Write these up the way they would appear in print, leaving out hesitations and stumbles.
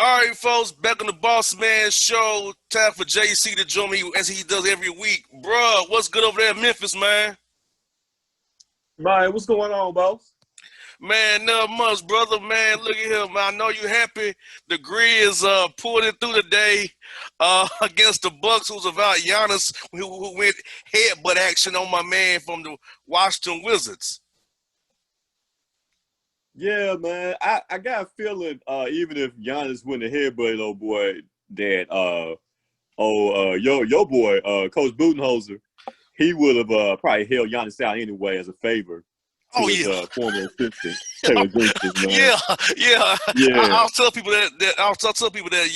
All right, folks, back on the Bossman show. Time for JC to join me as he does every week. Bruh, what's good over there in Memphis, man? Man, what's going on, boss? Man, nothing much, brother. Man, look at here, man. I know you happy. The Grizz pulled it through today against the Bucks, who's about Giannis, who went headbutt action on my man from the Washington Wizards. Yeah, man. I got a feeling, even if Giannis went ahead, but old boy, that your boy, Coach Budenholzer, he would have probably held Giannis out anyway as a favor Oh to his yeah, former assistant, Taylor Jenkins, man. yeah, yeah. Yeah, I'll tell people that I'll tell people that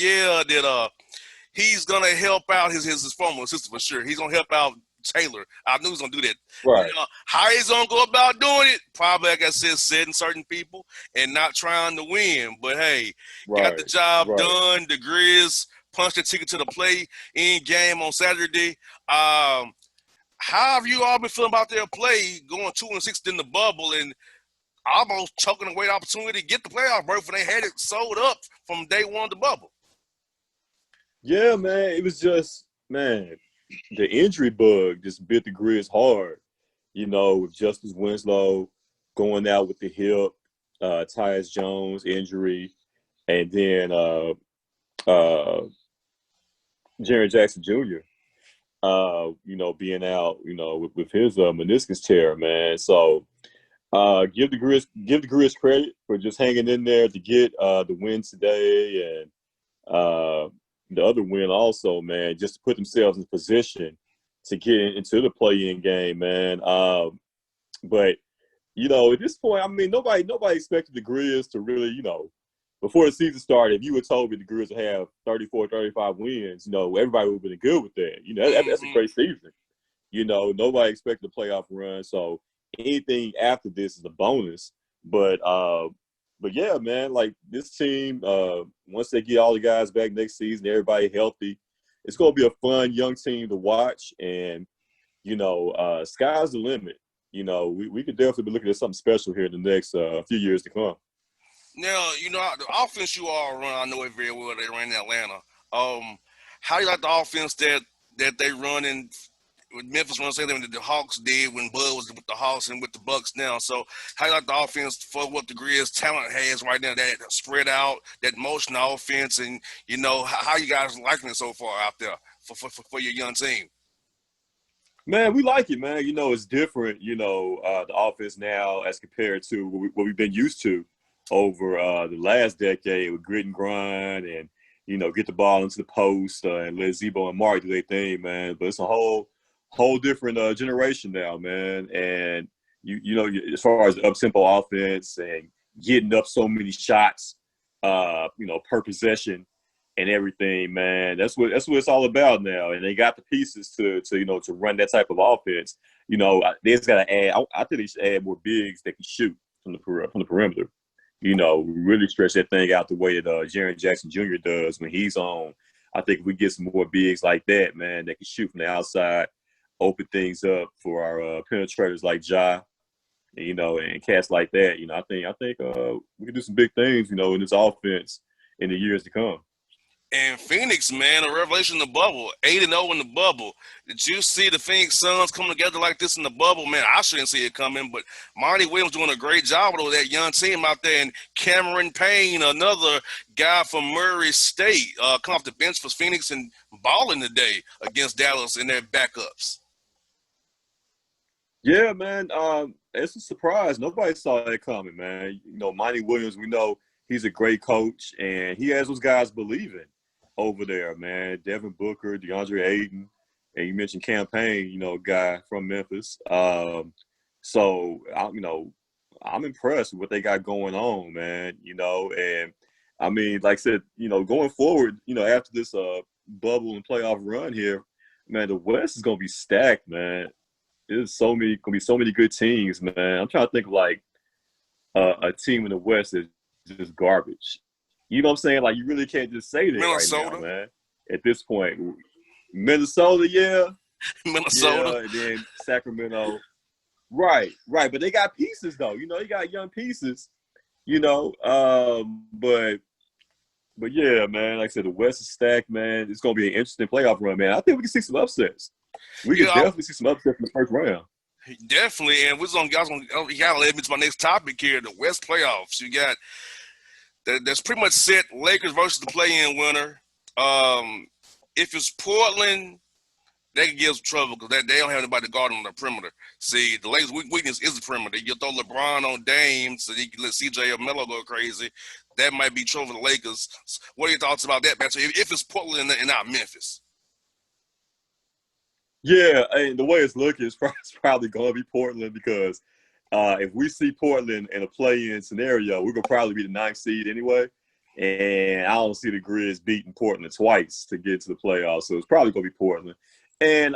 he's gonna help out his former assistant for sure. He's gonna help out Taylor. I knew he was gonna do that. right, How he's gonna go about doing it? Probably, like I said, setting certain people and not trying to win. But hey, got the right, job right. done. The Grizz punched the ticket to the play in game on Saturday. How have you all been feeling about their play going 2-6 in the bubble and almost choking away the opportunity to get the playoff berth when they had it sold up from day one of the bubble? Yeah, man. It was just, man, the injury bug just bit the Grizz hard. With Justice Winslow going out with the hip, Tyus Jones injury, and then uh, Jaren Jackson Jr. Being out, with his meniscus tear, man. So give the Grizz credit for just hanging in there to get the win today, and the other win also, man, just to put themselves in position to get into the play-in game, man. But at this point, I mean, nobody expected the Grizz to really, before the season started, if you had told me the Grizz would have 34, 35 wins, everybody would have been good with that. That's a Mm-hmm. great season. Nobody expected a playoff run, so anything after this is a bonus. But yeah, man, like this team, once they get all the guys back next season, everybody healthy, it's gonna be a fun young team to watch. And sky's the limit. We could definitely be looking at something special here in the next few years to come. Now, the offense you all run, I know it very well. They ran in Atlanta. How do you like the offense that they run in with Memphis runs same thing that the Hawks did when Bud was with the Hawks and with the Bucks now. So how you like the offense for what the Grizz talent has right now, that spread out, that motion offense, and how you guys liking it so far out there for your young team? Man, we like it, man. It's different, the offense now as compared to what we've been used to over the last decade with grit and grind and, get the ball into the post and let Zebo and Mark do their thing, man. But it's a whole different generation now, man. And, as far as the up-tempo offense and getting up so many shots, per possession, and everything, man. That's what it's all about now. And they got the pieces to run that type of offense. They just got to add. I think they should add more bigs that can shoot from the perimeter. Really stretch that thing out the way that Jaren Jackson Jr. does when he's on. I think if we get some more bigs like that, man, that can shoot from the outside, open things up for our penetrators like Ja, and cats like that. I think we can do some big things, in this offense in the years to come. And Phoenix, man, a revelation in the bubble, 8-0 in the bubble. Did you see the Phoenix Suns come together like this in the bubble? Man, I shouldn't see it coming, but Monty Williams doing a great job with that young team out there. And Cameron Payne, another guy from Murray State, come off the bench for Phoenix and balling today against Dallas in their backups. Yeah, man. It's a surprise. Nobody saw that coming, man. Monty Williams, we know he's a great coach, and he has those guys believing over there, man. Devin Booker, DeAndre Ayton, and you mentioned Campaign, a guy from Memphis. So I'm impressed with what they got going on, man. And I mean, like I said, going forward, after this bubble and playoff run here, man, the West is gonna be stacked, man. There's gonna be so many good teams, man. I'm trying to think of like a team in the West that's just garbage. You know what I'm saying? Like, you really can't just say that right now, Minnesota, man. At this point, Minnesota, yeah, Minnesota. yeah, and then Sacramento, right, right. But they got pieces, though. You got young pieces. But But yeah, man, like I said, the West is stacked, man. It's gonna be an interesting playoff run, man. I think we can see some upsets. We could Yeah, definitely see some upsets in the first round. definitely. And you gotta lead me to my next topic here: the West playoffs. You got that's pretty much set. Lakers versus the play-in winner. If it's Portland, they can give some trouble because they don't have anybody to guard on the perimeter. See, the Lakers' weakness is the perimeter. You throw LeBron on Dame so you can let CJ or Melo go crazy. That might be trouble for the Lakers. What are your thoughts about that matchup? If it's Portland and not Memphis? Yeah, and the way it's looking, it's probably going to be Portland because if we see Portland in a play-in scenario, we're going to probably be the ninth seed anyway. And I don't see the Grizz beating Portland twice to get to the playoffs. So it's probably going to be Portland. And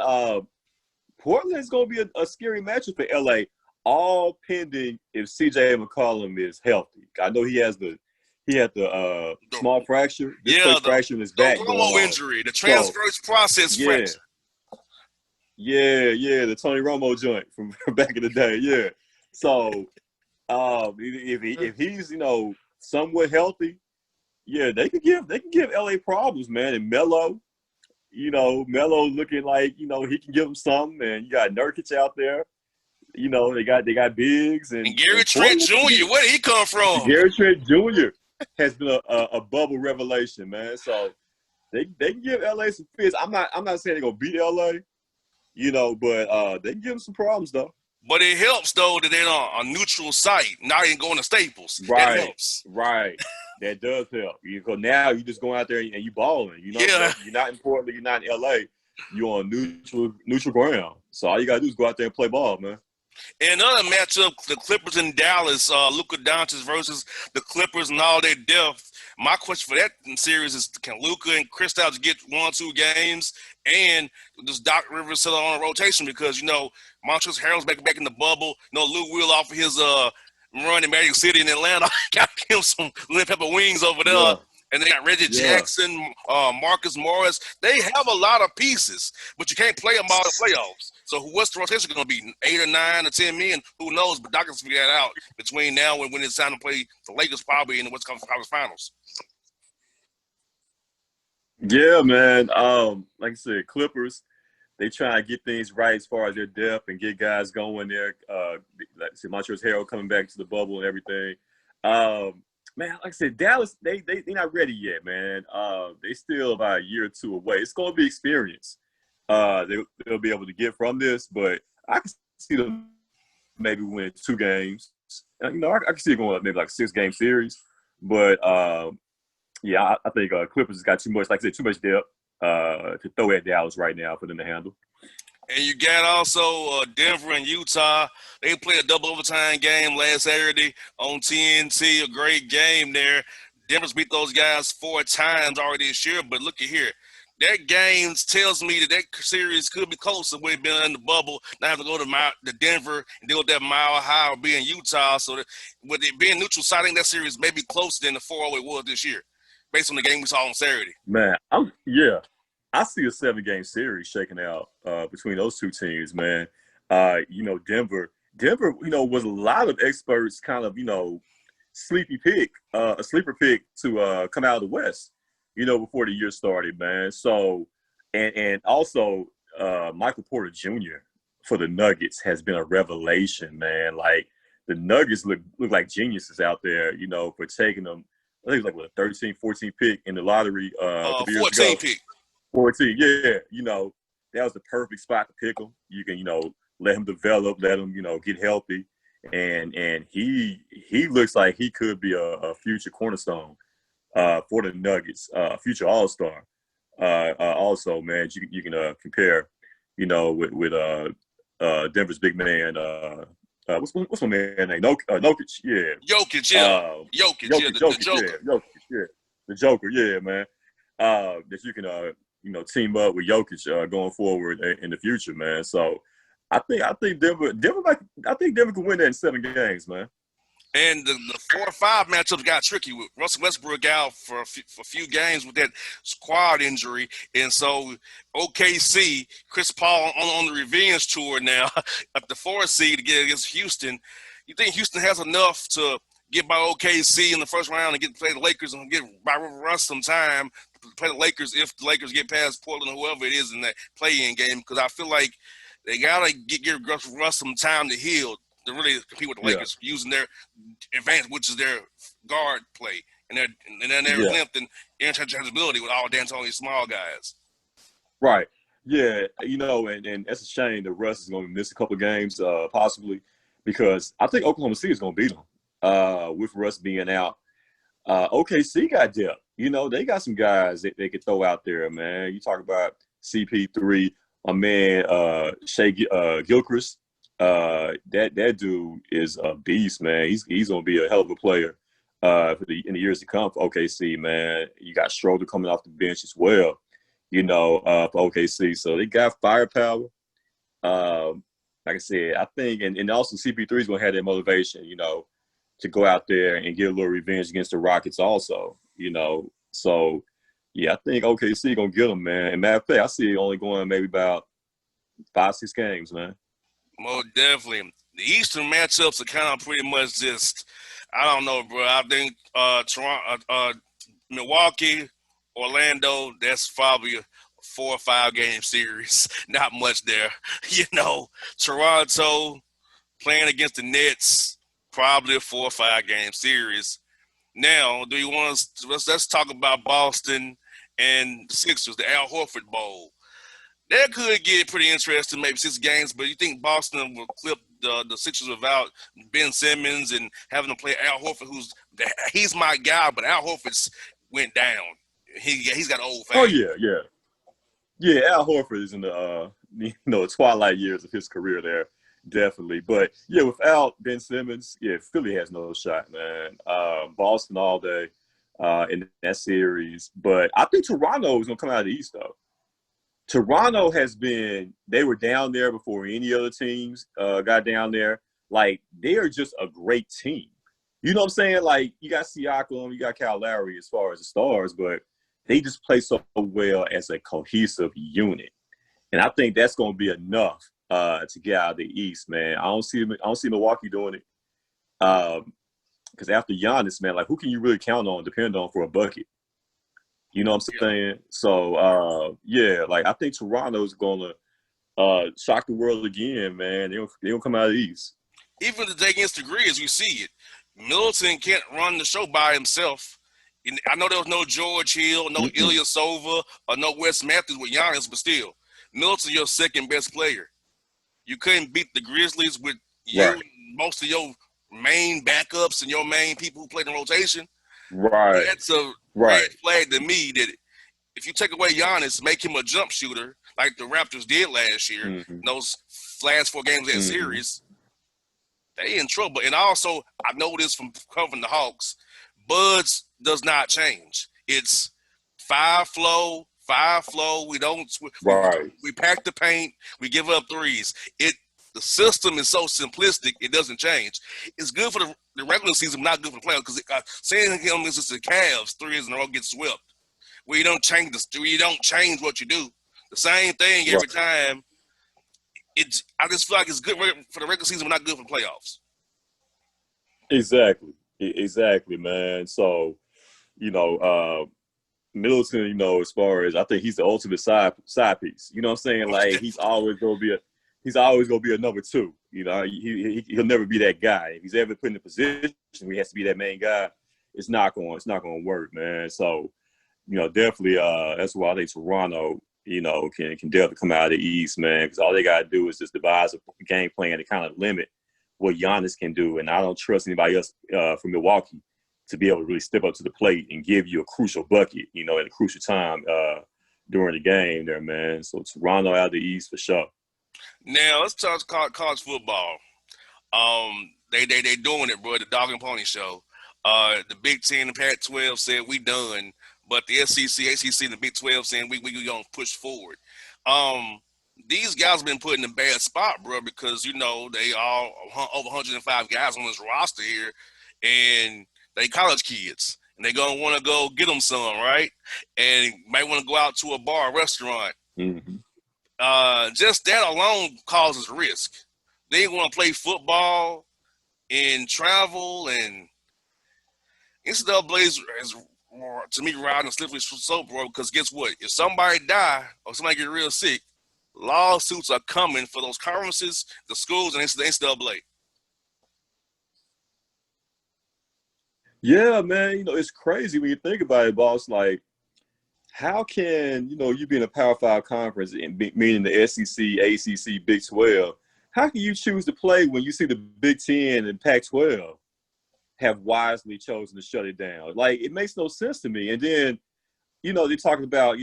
Portland is going to be a scary matchup for LA, all pending if CJ McCollum is healthy. I know he had the small fracture, displaced fracture in his the back going Romo on. injury, the transverse process fracture. Yeah, the Tony Romo joint from back in the day. Yeah. So if he's somewhat healthy, yeah, they could give LA problems, man. And Melo looking like he can give them something. And you got Nurkic out there. They got bigs and Gary Trent Jr. Where did he come from? Gary Trent Jr. has been a bubble revelation, man. So they can give LA some fits. I'm not saying they're gonna beat LA. But they can give them some problems, though. But it helps, though, that they're on a neutral site, not even going to Staples. Right. That helps. Right. That does help. Because now you just go out there and you balling. You're not in Portland, you're not in L.A. You're on neutral ground. So all you got to do is go out there and play ball, man. And another matchup, the Clippers in Dallas, Luka Doncic versus the Clippers and all their depth. My question for that series is, can Luka and Kristaps get 1-2 games? And does Doc Rivers settle on a rotation? Because, Montrezl Harrell's back in the bubble. Lou Will off of his run in Magic City in Atlanta got him some lemon pepper wings over there. Yeah. And they got Reggie Jackson, Marcus Morris. They have a lot of pieces, but you can't play them all in the playoffs. So what's the rotation going to be? 8 or 9 or 10 million? Who knows? But Doc can figure that out between now and when it's time to play the Lakers probably in the West Conference Finals. Yeah, man. Like I said, Clippers, they try to get things right as far as their depth and get guys going there. Like I said, Montrezl Harrell coming back to the bubble and everything. Man, like I said, Dallas, they're not ready yet, man. They still about a year or two away. It's going to be experience. They'll be able to get from this, but I can see them maybe win 2 games. I can see it going maybe like a 6-game series. But, yeah, I think Clippers has got too much, like I said, too much depth to throw at Dallas right now for them to handle. And you got also Denver and Utah. They played a double overtime game last Saturday on TNT. A great game there. Denver's beat those guys 4 times already this year. But look at here. That game tells me that series could be closer with it being in the bubble, not having to go to Denver and deal with that mile high or be in Utah. So that, with it being neutral side, I think that series may be closer than the 4-0 it was this year, based on the game we saw on Saturday. Man, I see a 7-game series shaking out between those two teams, man. Denver, was a lot of experts kind of, sleeper pick to come out of the West, before the year started, man. So, and also Michael Porter Jr. for the Nuggets has been a revelation, man. Like the Nuggets look like geniuses out there, for taking them. I think it was like a 13, 14 pick in the lottery. 14 pick. 14, yeah. That was the perfect spot to pick him. You can, let him develop, let him, get healthy. And he looks like he could be a future cornerstone for the Nuggets, future All-Star. Also, man, you can compare, with Denver's big man. What's my man name? Jokic, yeah. Jokic, yeah. The Joker. Yeah. The Joker, yeah, man. That you can, team up with Jokic going forward in the future, man. So I think Denver can win that in 7 games, man. And the 4 or 5 matchups got tricky with Russell Westbrook out for a few games with that quad injury. And so OKC, Chris Paul on the revenge tour now at the 4th seed to get against Houston. You think Houston has enough to get by OKC in the first round and get to play the Lakers and get by Russ some time to play the Lakers if the Lakers get past Portland or whoever it is in that play-in game, because I feel like they gotta give Russ some time to heal to really compete with the Yeah. Lakers using their advantage, which is their guard play and their Yeah. length and interchangeability with all D'Antoni's small guys. Right. Yeah. And that's a shame that Russ is going to miss a couple of games, possibly, because I think Oklahoma City is going to beat them with Russ being out. OKC got depth. They got some guys that they could throw out there, man. You talk about CP3, my man, Shea Gilchrist. That dude is a beast, man. He's going to be a hell of a player in the years to come for OKC, man. You got Schroeder coming off the bench as well, for OKC. So they got firepower. Like I said, I think, and also CP3 is going to have that motivation, to go out there and get a little revenge against the Rockets also, So, yeah, I think OKC going to get them, man. And matter of fact, I see it only going maybe about 5-6 games, man. Most definitely. The Eastern matchups are kind of pretty much just, I don't know, bro. I think Toronto, Milwaukee, Orlando, that's probably a 4 or 5 game series. Not much there. Toronto playing against the Nets, probably a 4 or 5 game series. Now, do you want to let's talk about Boston and the Sixers, the Al Horford Bowl. That could get pretty interesting, maybe 6 games, but you think Boston will clip the Sixers without Ben Simmons and having to play Al Horford, he's my guy, but Al Horford's went down. He's got old fame. Oh, yeah. Yeah, Al Horford is in the twilight years of his career there, definitely. But, yeah, without Ben Simmons, yeah, Philly has no shot, man. Boston all day in that series. But I think Toronto is going to come out of the East, though. Toronto they were down there before any other teams got down there. Like, they are just a great team. You know what I'm saying? Like, you got Siakam, you got Kyle Lowry as far as the stars, but they just play so well as a cohesive unit. And I think that's going to be enough to get out of the East, man. I don't see Milwaukee doing it. Because after Giannis, man, like, who can you really depend on for a bucket? You know what I'm saying? So, yeah, like, I think Toronto's going to shock the world again, man. They're going to come out of the East. Even to take against the Grizz, we see it. Middleton can't run the show by himself. I know there was no George Hill, no Ilyasova, or no Wes Matthews with Giannis, but still, Middleton's your second best player. You couldn't beat the Grizzlies with most of your main backups and your main people who played in rotation. Right. That's a red flag to me that if you take away Giannis, make him a jump shooter like the Raptors did last year, those last 4 games of that series, they in trouble. And also, I know this from covering the Hawks, Buds does not change. It's 5 flow. We pack the paint. We give up threes. The system is so simplistic, it doesn't change. It's good for the regular season, but not good for the playoffs, because saying him is just the Cavs 3 in a row get swept. Where you don't change what you do. The same thing every time. I just feel like it's good for the regular season, but not good for the playoffs. Exactly, man. So, Middleton, as far as I think he's the ultimate side piece. You know what I'm saying? Like, he's always gonna be a number 2. He'll never be that guy. If he's ever put in a position where he has to be that main guy, it's not gonna work, man. So, definitely that's why I think Toronto, can definitely come out of the East, man, because all they gotta do is just devise a game plan to kind of limit what Giannis can do. And I don't trust anybody else from Milwaukee to be able to really step up to the plate and give you a crucial bucket, at a crucial time during the game there, man. So Toronto out of the East for sure. Now let's talk college football. They doing it, bro. The Dog and Pony Show. The Big Ten and Pac-12 said we done, but the SEC, ACC, and the Big 12 saying we gonna push forward. These guys have been put in a bad spot, bro, because they all over 105 guys on this roster here, and they college kids, and they gonna want to go get them some, right? And might want to go out to a bar, or restaurant. Just that alone causes risk. They want to play football and travel, and NCAA is to me riding a slippery slope, bro. Because guess what? If somebody die or somebody get real sick, lawsuits are coming for those conferences, the schools, and the NCAA. Yeah, man. It's crazy when you think about it, boss. Like, how can you be in a Power Five conference, meaning the SEC, ACC, Big 12? How can you choose to play when you see the Big 10 and Pac-12 have wisely chosen to shut it down? Like, it makes no sense to me. And then, they're talking about,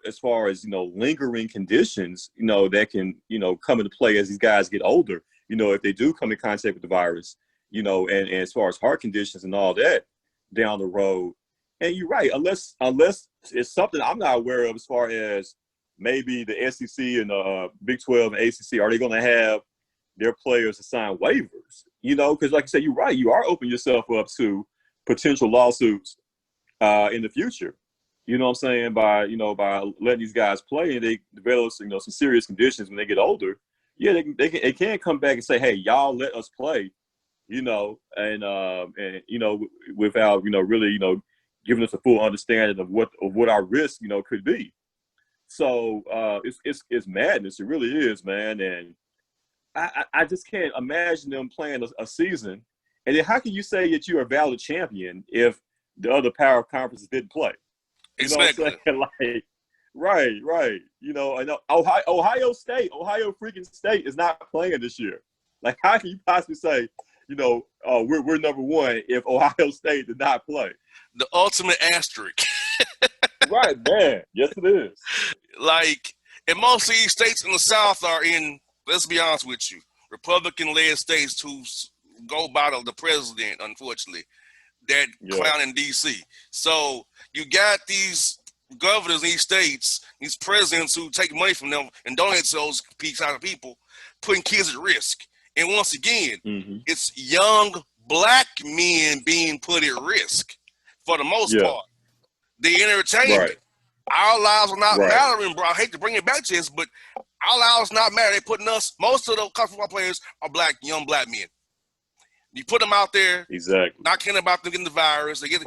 as far as, lingering conditions, that can, come into play as these guys get older, if they do come in contact with the virus, and as far as heart conditions and all that down the road. And you're right, unless it's something I'm not aware of, as far as maybe the SEC and Big 12 and ACC, are they going to have their players to sign waivers? Because like you said, you're right, you are opening yourself up to potential lawsuits in the future. You know what I'm saying? By letting these guys play and they develop some serious conditions when they get older. Yeah, they can come back and say, hey, y'all let us play, and without really giving us a full understanding of what our risk could be. So it's madness. It really is, man. And I just can't imagine them playing a season. And then how can you say that you're a valid champion if the other power conferences didn't play? You know Exactly. what I'm saying? Like, right. And Ohio freaking State is not playing this year. Like, how can you possibly say, we're number one if Ohio State did not play? The ultimate asterisk. Right, man. Yes, it is. Like, and most of these states in the South are in, let's be honest with you, Republican-led states who go by the president, unfortunately, that clown in D.C. So you got these governors in these states, these presidents who take money from them and donate to those kind of people, putting kids at risk. And once again, it's young black men being put at risk for the most part. The entertainment. Right. Our lives are not mattering, bro. I hate to bring it back to this, but our lives not matter. They're putting us, most of the college football players are young black men. You put them out there, not caring about them getting the virus. They get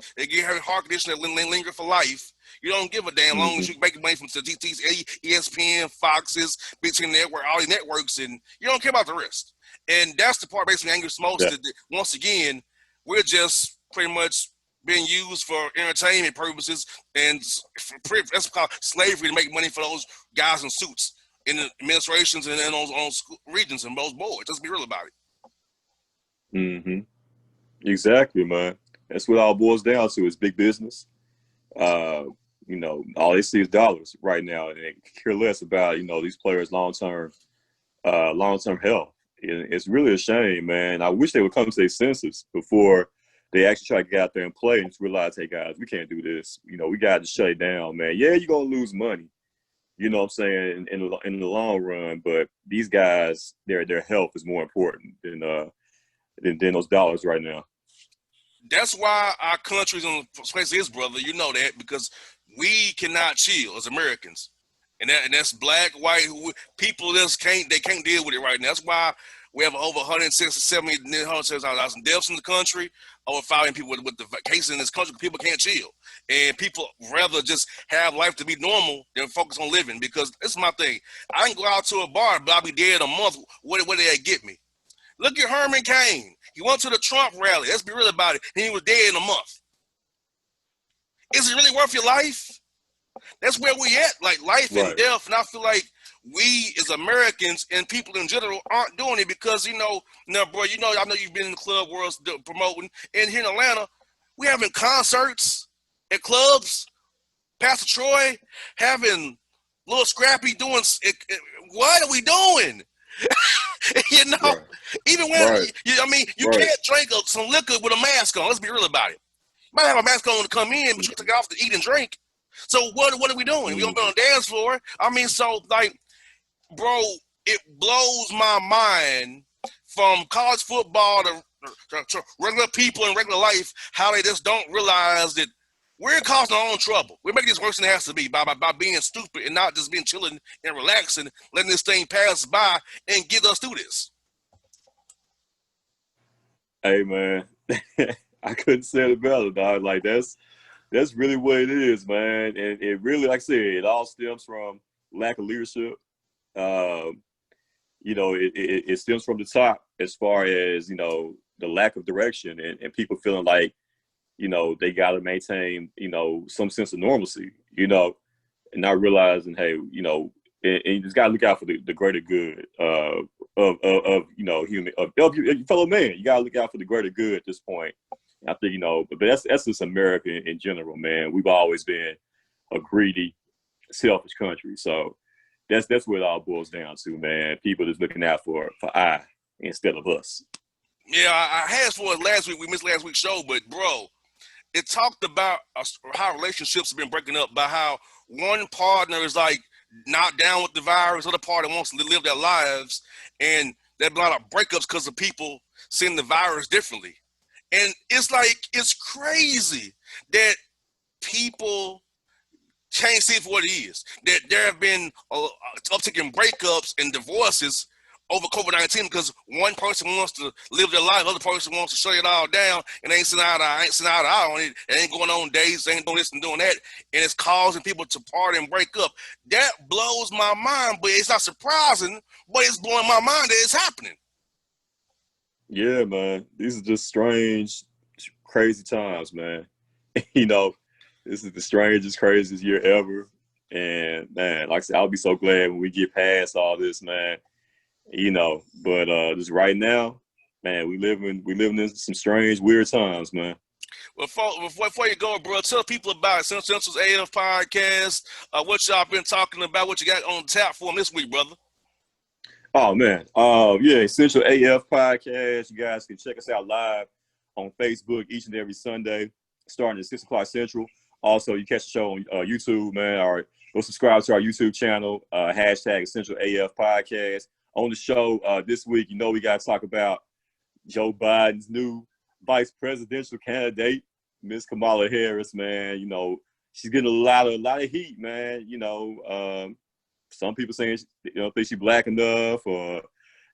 heart condition that linger for life. You don't give a damn long as you make money from the GTs, ESPN, Foxes, Big Ten Network, all these networks, and you don't care about the rest. And that's the part that makes me angry most. That once again, we're just pretty much being used for entertainment purposes, and that's called slavery to make money for those guys in suits in the administrations and in those regions and those boards. Let's be real about it. Exactly, man. That's what it all boils down to, is big business. All they see is dollars right now, and they care less about these players' long-term health. It's really a shame, man. I wish they would come to their senses before they actually try to get out there and play and just realize, hey guys, we can't do this. We got to shut it down, man. Yeah, you're gonna lose money. You know what I'm saying, in the long run, but these guys, their health is more important than those dollars right now. That's why our country's in the place it is, brother. You know that, because we cannot chill as Americans, and that's black, white, people just can't deal with it right now. That's why we have over 170,000 deaths in the country, over 5 people with the cases in this country. People can't chill, and people rather just have life to be normal than focus on living. Because this is my thing. I can go out to a bar, but I'll be dead in a month. What did they get me? Look at Herman Cain. He went to the Trump rally. Let's be real about it. And he was dead in a month. Is it really worth your life? That's where we at, like life and death. And I feel like we as Americans and people in general aren't doing it because, bro, I know you've been in the club world promoting. And here in Atlanta, we having concerts at clubs. Pastor Troy having Little Scrappy doing, what are we doing? Even when, you can't drink some liquor with a mask on. Let's be real about it. You might have a mask on to come in, but you take it off to eat and drink. So what are we doing? We gonna be on the dance floor? So like, bro, it blows my mind from college football to regular people in regular life, how they just don't realize that we're causing our own trouble. We're making this worse than it has to be by being stupid and not just being chilling and relaxing, letting this thing pass by and get us through this. Hey, man. I couldn't say it better, dog. Like that's really what it is, man. And it really, like I said, it all stems from lack of leadership. Um, it stems from the top as far as, the lack of direction and people feeling like, they got to maintain, some sense of normalcy, and not realizing, hey, and you just got to look out for the greater good of human, of your fellow man. You got to look out for the greater good at this point. I think, but that's just America in general, man. We've always been a greedy, selfish country. So that's what it all boils down to, man. People just looking out for I instead of us. Yeah, I had for it last week. We missed last week's show, but bro, it talked about how relationships have been breaking up by how one partner is like not down with the virus, other party wants to live their lives, and there's been a lot of breakups because of people seeing the virus differently. And it's like, it's crazy that people can't see it for what it is. That there have been uptick in breakups and divorces over COVID-19 because one person wants to live their life, other person wants to shut it all down, and ain't sitting out on it. It ain't going on days, ain't doing this and doing that, and it's causing people to party and break up. That blows my mind, but it's not surprising, but it's blowing my mind that it's happening. Yeah, man. These are just strange, crazy times, man. This is the strangest, craziest year ever. And man, like I said, I'll be so glad when we get past all this, man. But just right now, man, we living in some strange, weird times, man. Well, before you go, bro, tell people about Central's AF podcast. What y'all been talking about? What you got on tap for them this week, brother? Oh man, yeah, Essential AF podcast. You guys can check us out live on Facebook each and every Sunday, starting at 6:00 Central. Also, you catch the show on YouTube, man. All right, go subscribe to our YouTube channel. Hashtag Essential AF podcast. On the show this week, we got to talk about Joe Biden's new vice presidential candidate, Miss Kamala Harris, man. She's getting a lot of heat, man. Some people saying think she's black enough, or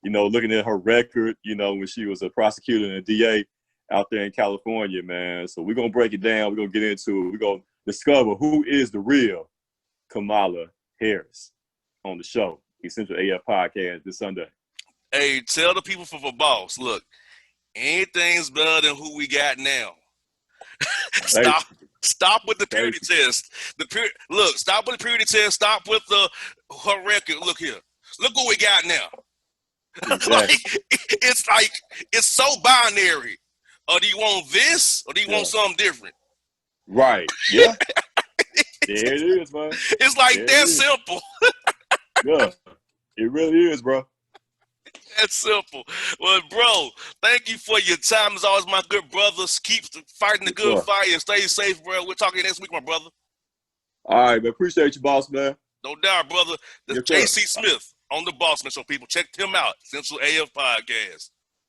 looking at her record, when she was a prosecutor and a DA out there in California, man. So we're gonna break it down. We're gonna get into it. We're gonna discover who is the real Kamala Harris on the show, Essential AF podcast this Sunday. Hey, tell the people for boss, look, anything's better than who we got now. Stop with the purity test. Stop with the purity test. Stop with her record. Look here. Look what we got now. Exactly. It's so binary. Do you want this or do you want something different? Right. Yeah. There it is, man. It's like that simple. Yeah. It really is, bro. That's simple. Well, bro, thank you for your time. As always, my good brothers. Keep fighting the good fight and stay safe, bro. We'll talk to you next week, my brother. All right, man. Appreciate you, boss, man. No doubt, brother. That's JC Smith on the Bossman Show, people. Check him out. Central AF Podcast.